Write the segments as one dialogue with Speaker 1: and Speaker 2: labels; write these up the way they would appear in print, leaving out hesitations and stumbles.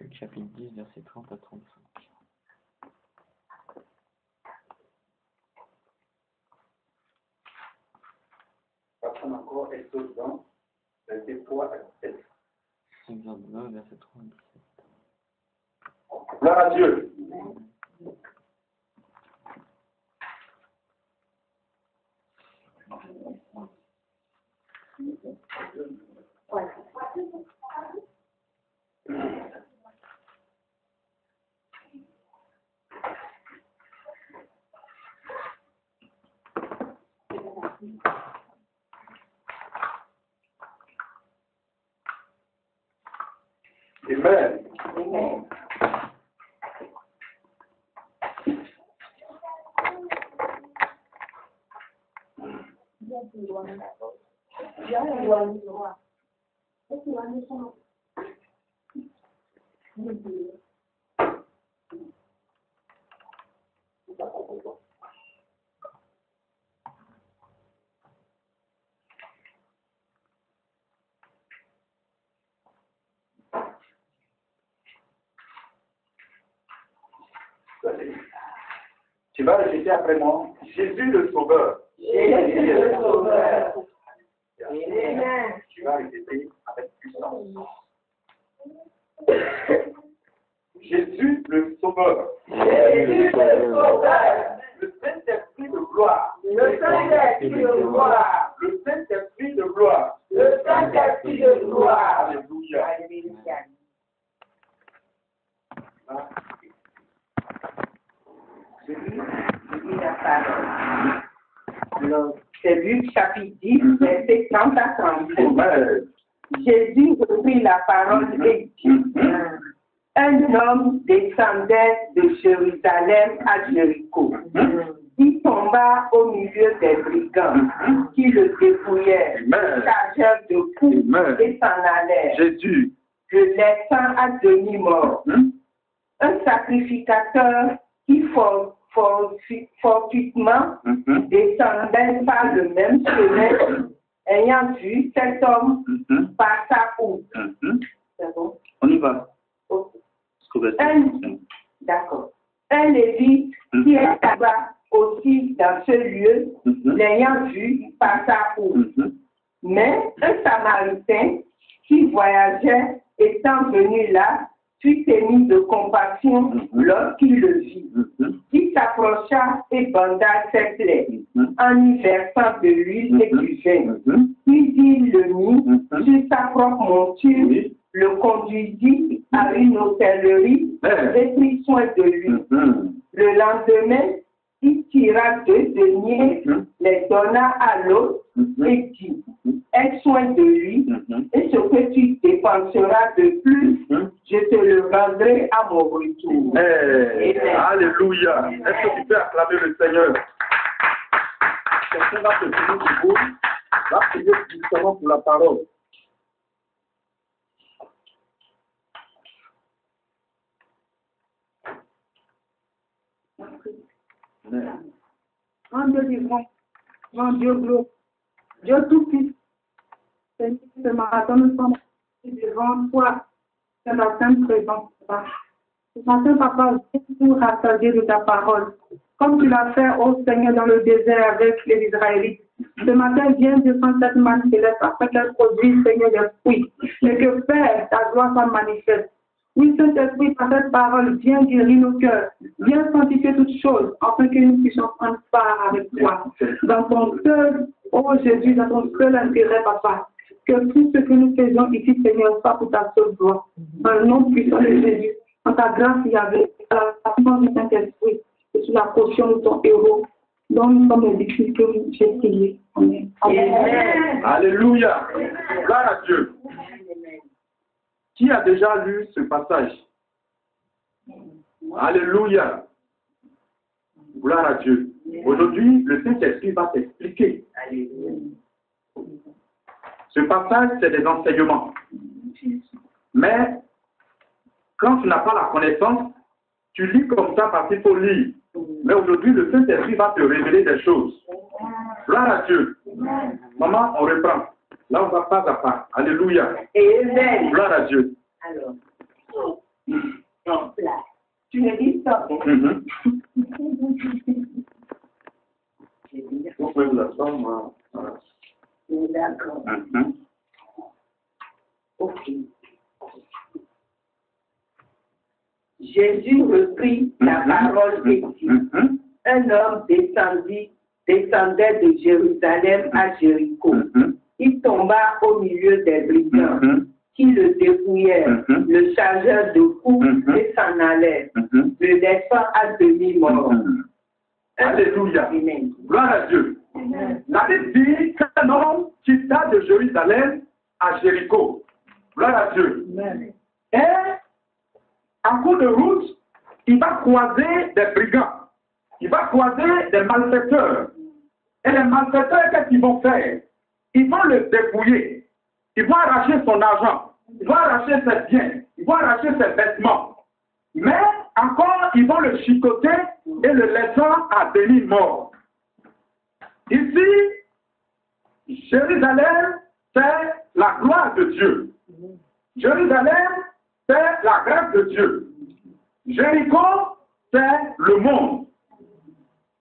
Speaker 1: Luc chapitre 10, verset 30 à 35.
Speaker 2: Passons encore Exode 20, verset 3 à 7.
Speaker 1: Exode 20, verset 3 à 17.
Speaker 2: Gloire à Dieu. Amen.
Speaker 3: Amen.
Speaker 2: Tu vas répéter après moi. Jésus le Sauveur.
Speaker 3: Jésus le Sauveur.
Speaker 2: Amen. Tu vas répéter avec puissance. Jésus le Sauveur.
Speaker 3: Jésus le Sauveur.
Speaker 2: Le Saint-Esprit de gloire.
Speaker 3: Le Saint-Esprit de gloire.
Speaker 2: Le Saint-Esprit de gloire.
Speaker 3: Le Saint-Esprit de gloire.
Speaker 2: Alléluia.
Speaker 3: Alléluia. Je lis la parole. Alors, c'est Luc chapitre 10, verset 30 à 35.
Speaker 2: Amen.
Speaker 3: Jésus reprit la parole et dit, un homme descendait de Jérusalem à Jéricho. Il tomba au milieu des brigands qui le dépouillaient,
Speaker 2: Amen.
Speaker 3: chargeurs de coups
Speaker 2: Amen.
Speaker 3: et s'en allèrent,
Speaker 2: Jésus.
Speaker 3: le laissant à demi-mort. Un sacrificateur qui fortuitement descendait par le même chemin, ayant vu cet homme, passa où? C'est bon?
Speaker 2: On y va.
Speaker 3: Ok.
Speaker 2: Un.
Speaker 3: D'accord. Un lévite qui est là-bas aussi dans ce lieu, l'ayant vu, passa où? Mais un samaritain qui voyageait étant venu là, fut ému de compassion lorsqu'il le vit. Il s'approcha et banda ses plaies en y versant de l'huile et du vin. Puis il le mit sur sa propre monture, le conduisit à une hôtellerie et prit soin de lui. Le lendemain, il tira 2 deniers, les donna à l'autre et dit, aie soin de lui, et ce que tu dépenseras de plus, je te le rendrai à mon retour.
Speaker 2: Hey. Alléluia. Est-ce que tu peux acclamer le Seigneur? Quelqu'un va te prier du bout, va prier justement pour la parole.
Speaker 4: Grand Dieu vivant, grand Dieu glorieux, Dieu tout-puissant, Seigneur, ce matin, nous sommes devant toi, c'est la sainte présence, Papa. Ce matin, Papa, viens nous rassasier de ta parole, comme tu l'as fait, ô Seigneur, dans le désert avec les Israélites. Ce matin, viens descendre cette manne céleste afin qu'elle produise, Seigneur, des fruits, et que, Père, ta gloire soit manifeste. Oui, Saint-Esprit, par cette parole, viens guérir nos cœurs, viens sanctifier toutes choses, afin que nous puissions prendre part avec toi. Dans ton seul, ô Jésus, dans ton seul intérêt, Papa, que tout ce que nous faisons ici, Seigneur, soit pour ta seule gloire. Dans le nom puissant de Jésus, en ta grâce, il y avait la puissance du Saint-Esprit, et sous la caution de ton héros, dont nous sommes les victimes que j'ai prié. Amen.
Speaker 3: Amen.
Speaker 2: Alléluia. Gloire à Dieu. Qui a déjà lu ce passage? Alléluia. Gloire à Dieu. Aujourd'hui, le Saint-Esprit va t'expliquer. Ce passage, c'est des enseignements. Mais, quand tu n'as pas la connaissance, tu lis comme ça parce qu'il faut lire. Mais aujourd'hui, le Saint-Esprit va te révéler des choses. Gloire à Dieu. Maman, on reprend. Là, on va pas à pas. Alléluia.
Speaker 3: Amen.
Speaker 2: Gloire à Dieu.
Speaker 3: Alors,
Speaker 2: Vous pouvez vous asseoir, moi. Voilà.
Speaker 3: D'accord. Ok. Jésus reprit la parole et dit, un homme descendait de Jérusalem à Jéricho. Il tomba au milieu des brigands qui le dépouillèrent, le chargèrent de coups et s'en allèrent, le laissant à demi-mort.
Speaker 2: Alléluia. Gloire à Dieu. La Bible dit qu'un homme quitta de Jérusalem à Jéricho. Gloire à Dieu. Et en cours de route, il va croiser des brigands. Il va croiser des malfaiteurs. Et les malfaiteurs, qu'est-ce qu'ils vont faire? Ils vont le dépouiller. Ils vont arracher son argent. Ils vont arracher ses biens. Ils vont arracher ses vêtements. Mais encore, ils vont le chicoter et le laissant à demi-mort. Ici, Jérusalem, c'est la gloire de Dieu. Jérusalem, c'est la grâce de Dieu. Jéricho, c'est le monde.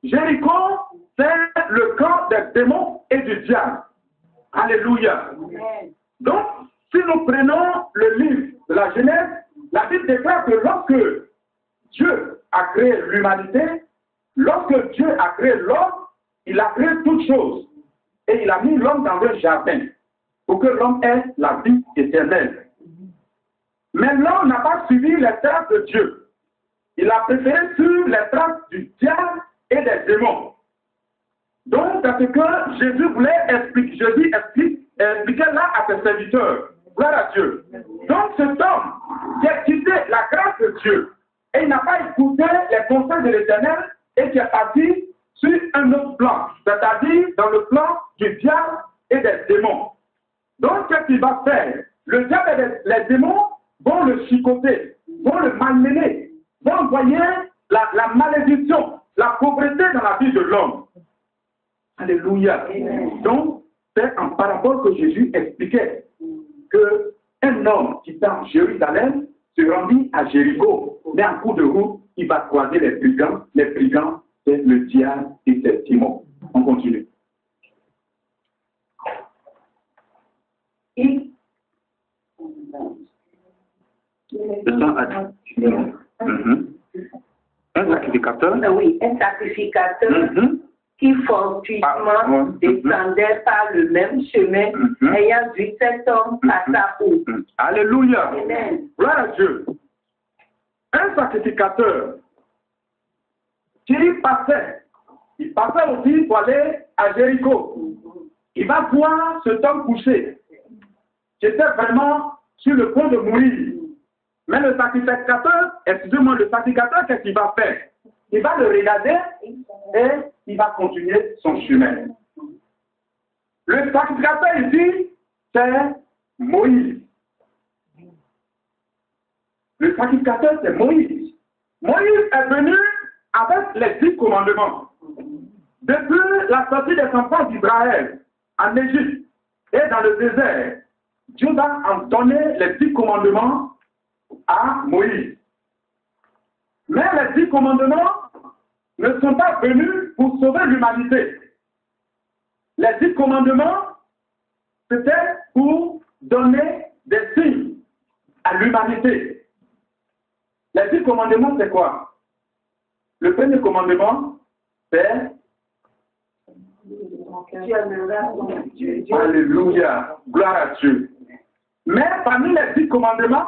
Speaker 2: Jéricho, c'est le camp des démons et du diable. Alléluia. Donc, si nous prenons le livre de la Genèse, la Bible déclare que lorsque Dieu a créé l'humanité, lorsque Dieu a créé l'homme, il a créé toutes choses. Et il a mis l'homme dans un jardin pour que l'homme ait la vie éternelle. Mais l'homme n'a pas suivi les traces de Dieu. Il a préféré suivre les traces du diable et des démons. Donc, c'est ce que Jésus voulait expliquer. Jésus expliquait là à ses serviteurs. Gloire à Dieu. Donc, cet homme qui a quitté la grâce de Dieu et il n'a pas écouté les conseils de l'Éternel et qui est parti sur un autre plan, c'est-à-dire dans le plan du diable et des démons. Donc, qu'est-ce qu'il va faire? Le diable et les démons vont le chicoter, vont le malmener, vont envoyer la malédiction, la pauvreté dans la vie de l'homme. Alléluia. Donc, c'est en parabole que Jésus expliquait qu'un homme qui est en Jérusalem se rendit à Jéricho, mais en cours de route, il va croiser les brigands. Les brigands, c'est le diable et ses démons. On continue. Un sacrificateur?
Speaker 3: Oui, un sacrificateur qui fortuitement descendait par le même chemin, ayant vu cet homme passa où.
Speaker 2: Alléluia.
Speaker 3: Amen.
Speaker 2: Gloire à Dieu. Un sacrificateur qui passait, il passait aussi pour aller à Jéricho. Il va voir cet homme couché, qui était vraiment sur le point de mourir. Mais le sacrificateur, excusez-moi, le sacrificateur, qu'est-ce qu'il va faire? Il va le regarder et il va continuer son chemin. Le sacrificateur ici, c'est Moïse. Le sacrificateur, c'est Moïse. Moïse est venu avec les 10 commandements. Depuis la sortie des enfants d'Israël en Égypte et dans le désert, Dieu va en donner les 10 commandements à Moïse. Mais les 10 commandements ne sont pas venus pour sauver l'humanité. Les 10 commandements, c'était pour donner des signes à l'humanité. Les 10 commandements, c'est quoi? Le premier commandement, c'est Alléluia, gloire à Dieu. Mais parmi les 10 commandements,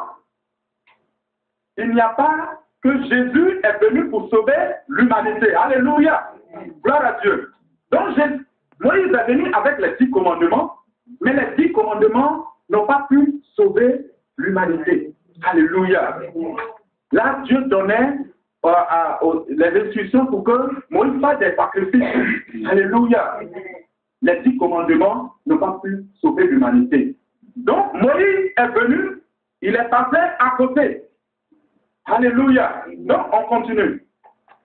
Speaker 2: il n'y a pas que Jésus est venu pour sauver l'humanité. Alléluia, gloire à Dieu. Donc, Moïse est venu avec les 10 commandements, mais les 10 commandements n'ont pas pu sauver l'humanité. Alléluia. Là, Dieu donnait les instructions pour que Moïse fasse des sacrifices. Alléluia. Les 10 commandements n'ont pas pu sauver l'humanité. Donc, Moïse est venu, il est passé à côté. Alléluia. Donc, on continue.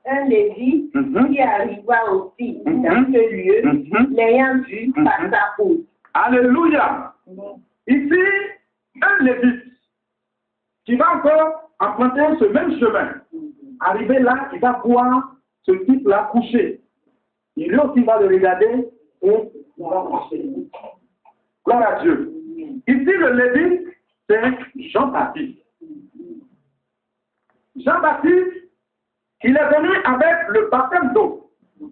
Speaker 3: Un Lévi qui arriva aussi dans ce lieu, l'ayant vu, passa où.
Speaker 2: Alléluia. Ici, un Lévite qui va encore emprunter ce même chemin. arrivé là, il va voir ce type-là couché. Il lui aussi va le regarder et il va coucher. Gloire à Dieu. Ici, le Lévite, c'est Jean-Baptiste. Jean-Baptiste, il est venu avec le baptême d'eau,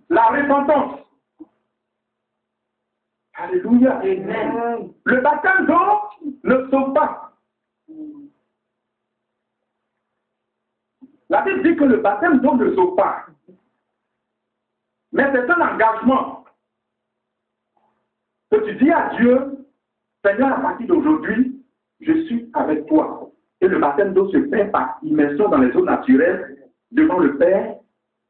Speaker 2: la repentance. Alléluia. Amen. Le baptême d'eau ne sauve pas. La Bible dit que le baptême d'eau ne sauve pas. Mais c'est un engagement que tu dis à Dieu, Seigneur, à partir d'aujourd'hui, je suis avec toi. Et le baptême d'eau se fait par immersion dans les eaux naturelles, devant le Père,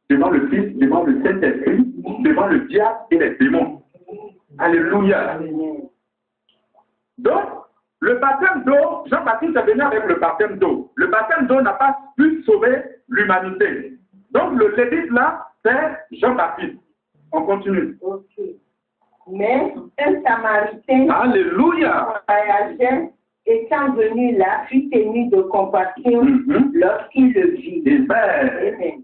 Speaker 2: devant le Fils, devant le Saint-Esprit, devant le diable et les démons. Alléluia. Donc, le baptême d'eau, Jean-Baptiste est venu avec le baptême d'eau. Le baptême d'eau n'a pas pu sauver l'humanité. Donc, le Lévite là, c'est Jean-Baptiste. On continue.
Speaker 3: Ok. Mais un Samaritain
Speaker 2: Alléluia.
Speaker 3: voyageait, étant venu là, fut ému de compassion lorsqu'il le vit.
Speaker 2: Amen.
Speaker 3: Amen.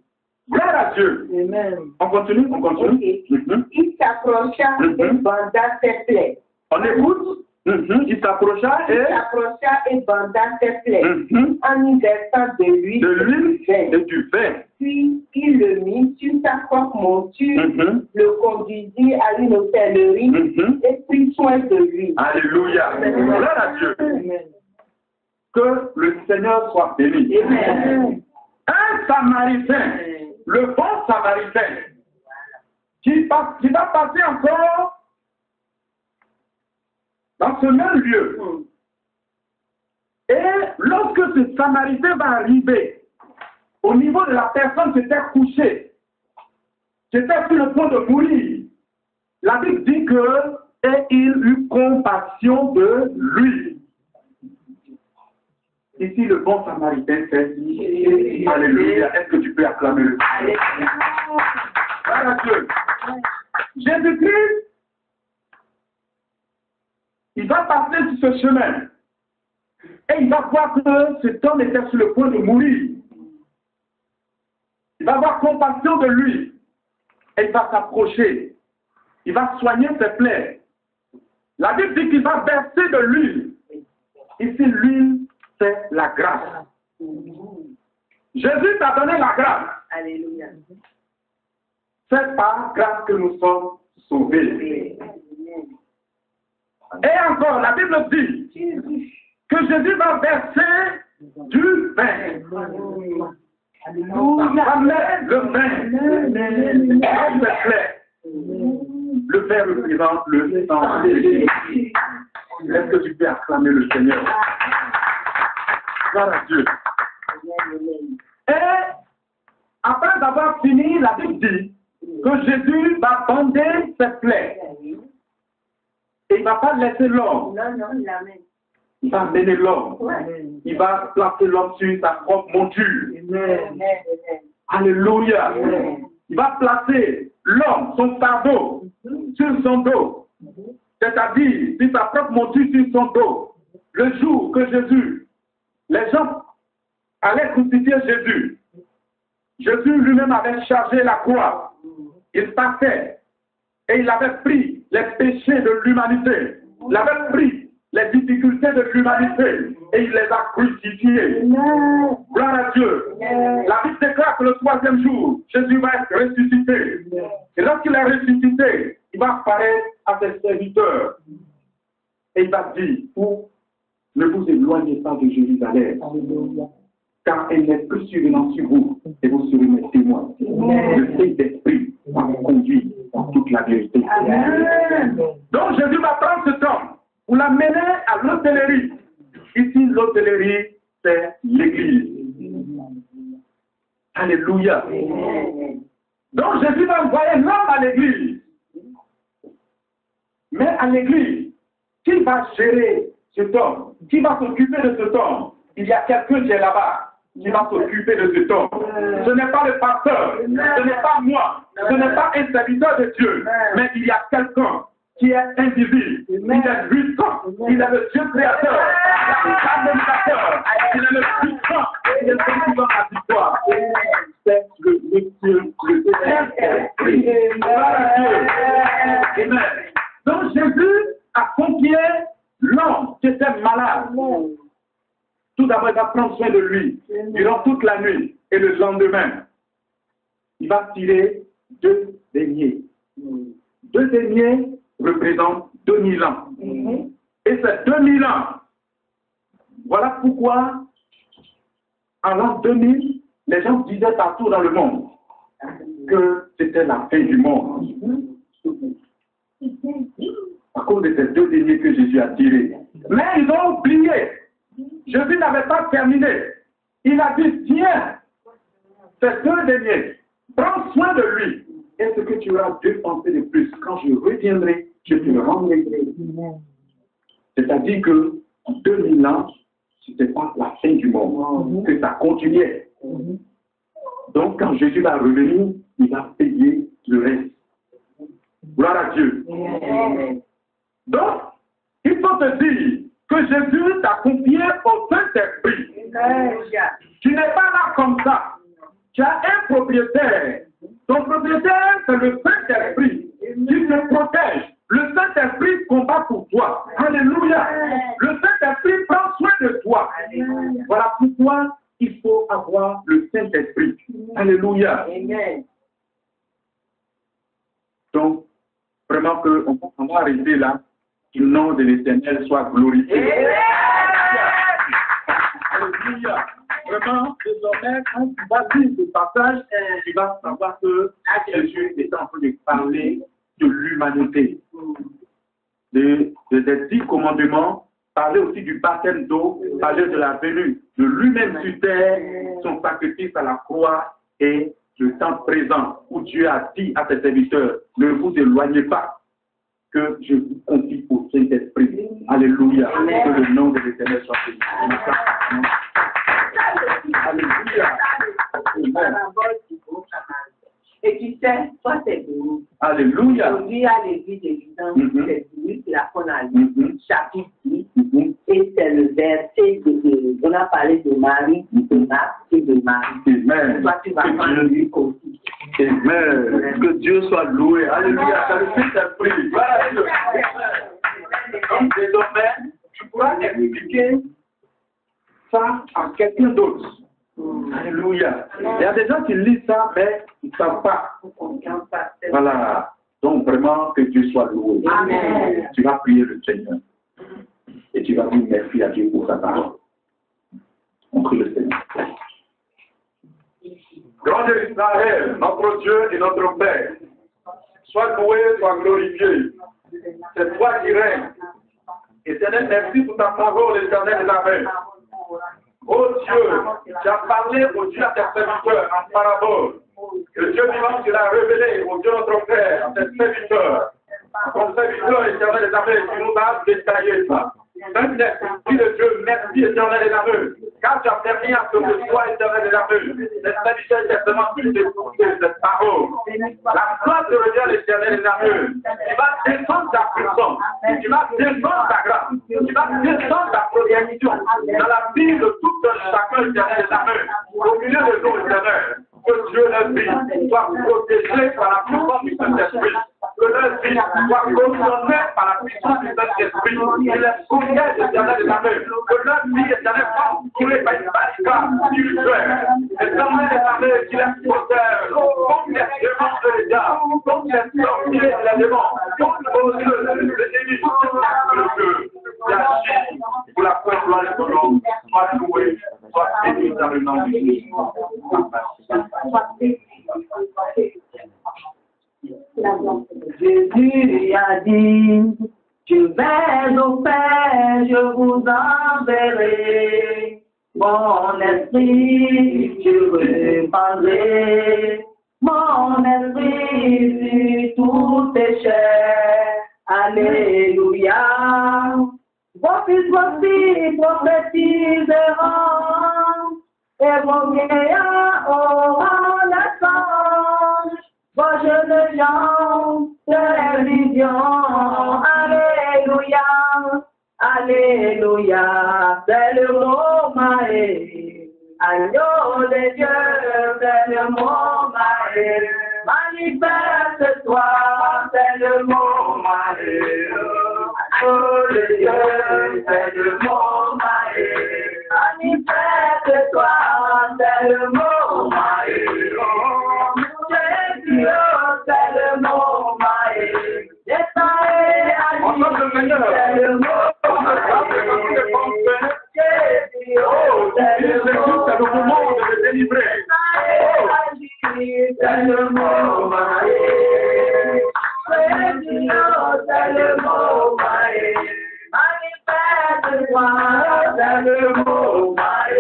Speaker 2: Gloire à Dieu.
Speaker 3: Amen.
Speaker 2: On continue, on continue.
Speaker 3: Okay. Il s'approcha et banda ses plaies.
Speaker 2: On écoute. Il s'approcha
Speaker 3: et banda ses plaies en y versant de l'huile
Speaker 2: et du vin.
Speaker 3: Puis il le mit sur sa propre monture, le conduisit à une hôtellerie et prit soin de lui.
Speaker 2: Alléluia. Gloire à Dieu.
Speaker 3: Amen.
Speaker 2: Que le Seigneur soit béni.
Speaker 3: Amen.
Speaker 2: Un Samaritain, le bon Samaritain, qui va passer encore dans ce même lieu. Et lorsque ce Samaritain va arriver, au niveau de la personne qui était couchée, qui était sur le point de mourir, la Bible dit que et il eut compassion de lui. Ici, le bon Samaritain fait Alléluia. Est-ce que tu peux acclamer le Seigneur? Gloire à Dieu. Jésus-Christ, il va passer sur ce chemin. Et il va voir que cet homme était sur le point de mourir. Il va avoir compassion de lui. Et il va s'approcher. Il va soigner ses plaies. La Bible dit qu'il va verser de l'huile. Ici, l'huile, c'est la grâce. Jésus t'a donné la grâce.
Speaker 3: Alléluia.
Speaker 2: C'est par grâce que nous sommes sauvés. Et encore, la Bible dit que Jésus va verser du vin.
Speaker 3: Alléluia.
Speaker 2: Le vin. Dans ses plaies. Le vin représente le sang de Jésus. Est-ce que tu peux acclamer le Seigneur? Gloire à Dieu. Et après avoir fini, la Bible dit que Jésus va bander ses plaies. Et il ne va pas laisser l'homme.
Speaker 3: Non, il l'amène.
Speaker 2: Il va amener l'homme. Il va placer l'homme sur sa propre monture. Alléluia. Il va placer l'homme, son fardeau, sur son dos. C'est-à-dire, sur sa propre monture, sur son dos. Le jour que Jésus, les gens allaient crucifier Jésus, Jésus lui-même avait chargé la croix. Il passait et il avait pris les péchés de l'humanité. Il avait pris les difficultés de l'humanité et il les a crucifiés. Gloire à Dieu. La Bible déclare que le troisième jour, Jésus va être ressuscité. Et lorsqu'il est ressuscité, il va apparaître à ses serviteurs. Et il va dire, ne vous éloignez pas de Jérusalem, car elle n'est plus survenant sur vous, et vous serez mes témoins. Le Saint-Esprit va vous conduire dans toute la vérité. Donc Jésus va prendre ce temps pour l'amener à l'hôtellerie. Ici, l'hôtellerie, c'est l'Église. Alléluia. Donc Jésus va envoyer l'homme à l'Église. Mais à l'Église, qui va gérer cet homme? Qui va s'occuper de cet homme? Il y a quelqu'un qui est là-bas qui va s'occuper de cet homme. Ce n'est pas le pasteur, ce n'est pas moi, ce n'est pas un serviteur de Dieu, mais il y a quelqu'un qui est invisible, il est puissant, il est le Dieu créateur, il est le administrateur, il est le puissant, il est celui qui donne la victoire. C'est Tout d'abord, il va prendre soin de lui durant toute la nuit. Et le lendemain, il va tirer 2 deniers. 2 deniers représentent 2000 ans. Et ces 2000 ans, voilà pourquoi, en l'an 2000, les gens disaient partout dans le monde que c'était la fin du monde. À cause de ces 2 deniers que Jésus a tirés. Mais ils ont oublié. Jésus n'avait pas terminé. Il a dit, tiens, ces 2 deniers, prends soin de lui. Est-ce que tu auras 2 pensées de plus? Quand je reviendrai, je te rendrai. C'est-à-dire que en 2000 ans, ce n'était pas la fin du monde, que ça continuait. Donc, quand Jésus va revenir, il va payer le reste. Gloire à Dieu. Donc, il faut te dire que Jésus t'a confié au Saint-Esprit. Tu n'es pas là comme ça. Tu as un propriétaire. Ton propriétaire, c'est le Saint-Esprit qui te protège. Le Saint-Esprit combat pour toi. Alléluia. Le Saint-Esprit prend soin de toi. Voilà pourquoi il faut avoir le Saint-Esprit. Alléluia. Donc, vraiment qu'on va arrêter là. Que le nom de l'Éternel soit glorifié. Alléluia. Vraiment, désormais, quand tu vas lire ce passage, tu vas savoir que Jésus est en train de parler de l'humanité. Des 10 commandements, parler aussi du baptême d'eau, parler de la venue de lui-même sur terre, son sacrifice à la croix et le temps présent où Dieu a dit à ses serviteurs, ne vous éloignez pas, que je vous confie au Saint-Esprit. Alléluia. Que le nom de l'Éternel soit béni. Alléluia.
Speaker 3: Et tu sais, toi c'est beau.
Speaker 2: Alléluia.
Speaker 3: Aujourd'hui à l'église évidente, c'est lui qui l'a qu'on a lu, chapitre 10, et c'est le verset on a parlé de Marie, de Marc et de Marie.
Speaker 2: Amen.
Speaker 3: Toi tu vas prendre lui aussi.
Speaker 2: Amen. Que Dieu soit loué. Alléluia. C'est le Saint-Esprit. Voilà. Donc désormais, tu pourras expliquer ça à quelqu'un d'autre. Alléluia. Il y a des gens qui lisent ça, mais ils ne savent pas. Voilà. Donc vraiment, que Dieu soit loué.
Speaker 3: Amen.
Speaker 2: Tu vas prier le Seigneur. Et tu vas dire merci à Dieu pour sa parole. On prie le Seigneur. Grand Dieu d'Israël, notre Dieu et notre Père, sois loué, sois glorifié. C'est toi qui règnes. Éternel, merci pour ta parole, éternel de la paix. Oh Dieu, tu as parlé au Dieu à tes serviteurs en parabole. Le Dieu vivant, tu l'as révélé au Dieu notre Père, à tes serviteurs. Ton serviteur éternel des armées, tu nous as détaillé ça. Saint-Esprit de Dieu, merci éternel des armées. Car tu as permis à ce que toi, éternel des armées, les serviteurs exactement plus d'écouter cette parole. La gloire de revient l'éternel des armées. Tu vas descendre ta puissance. Tu vas descendre ta grâce. Tu vas descendre ta protection dans la vie de tout chacun éternel des armées. Au milieu de nous, éternel. Que Dieu leur vie soit protégé par la puissance du Saint-Esprit. Que leur vie soit gouvernée par la puissance du Saint-Esprit. Et les protège éternel des armées. Que leur vie éternelle soit entourée par une barricade spirituelle. Éternel des armées qui les protège. Contre les démons de l'État. Contre les sorciers et les démons. Contre les ennemis. Que Dieu qui agit pour la gloire de ton nom soit loué, soit béni dans le nom de Jésus.
Speaker 3: Jésus a dit, je vais au Père, je vous enverrai. Mon esprit, je répandrai. Mon esprit sur toutes tes chairs. Alléluia. Vos fils, vos filles prophétiseront. Et vos vieillards auront la songe. Vos jeunes gens, les visions. Alléluia. Alléluia. C'est le moment. Agneau de Dieu, c'est le moment. Manifeste-toi, c'est le moment. Agneau de Dieu, c'est le moment. toi, c'est le mot Maï. Jésus, c'est le mot Maï. C'est le mot
Speaker 2: C'est le moment de le délivrer.
Speaker 3: C'est le mot Maï. C'est le mot Maï. Manifeste-toi, c'est le mot Maï.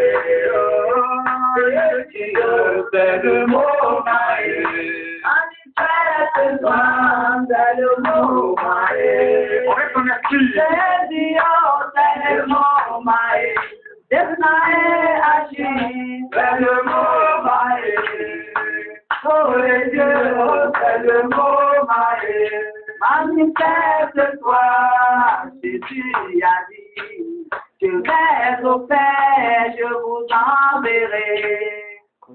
Speaker 3: C'est le mot Maï. Manifeste-toi, c'est le mot Maï.
Speaker 2: On est connecté.
Speaker 3: C'est le mot Maï. C'est le mot Maï. Oh les dieux, c'est le mot Maï. Manifeste-toi, Jésus a dit, je vais au Père, je vous enverrai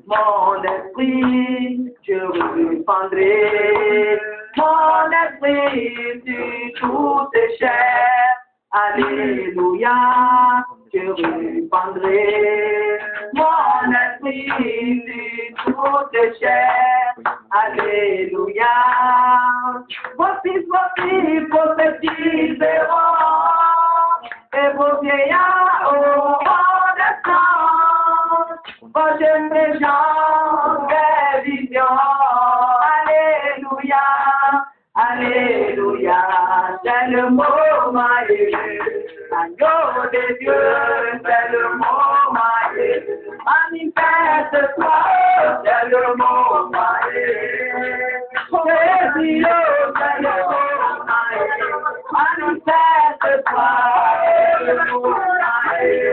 Speaker 3: mon esprit, je répandrai mon esprit sur toutes chairs. Alléluia, je répandrai mon esprit sur toutes chairs. Alléluia. Voici prophétiseront et vos vieillards auront des sens. Vos jeunes gens des visions. Alléluia. Alléluia. C'est le mot Maï. L'agneau de Dieu, c'est le mot Maï. Manifeste-toi, c'est le mot Maï. Jésus, c'est le mot Maï. Manifeste-toi, c'est le mot Maï.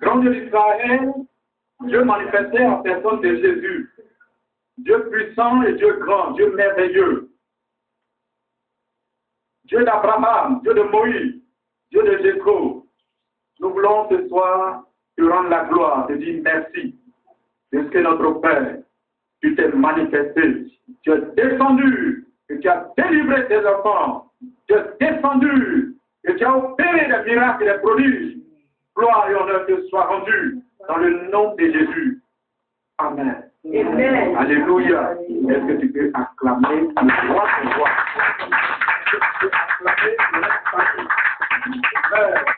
Speaker 2: Grand Dieu d'Israël, Dieu manifesté en personne de Jésus. Dieu puissant et Dieu grand, Dieu merveilleux. Dieu d'Abraham, Dieu de Moïse, Dieu de Jésus. Nous voulons ce soir te rendre la gloire, te dire merci. Parce que notre Père, tu t'es manifesté, tu es descendu, et tu as délivré tes enfants. Tu es descendu, et tu as opéré des miracles et des prodiges. Gloire et honneur te soient rendus dans le nom de Jésus. Amen.
Speaker 3: Amen.
Speaker 2: Alléluia. Est-ce que tu peux acclamer le roi de roi? Tu peux acclamer le roi de roi.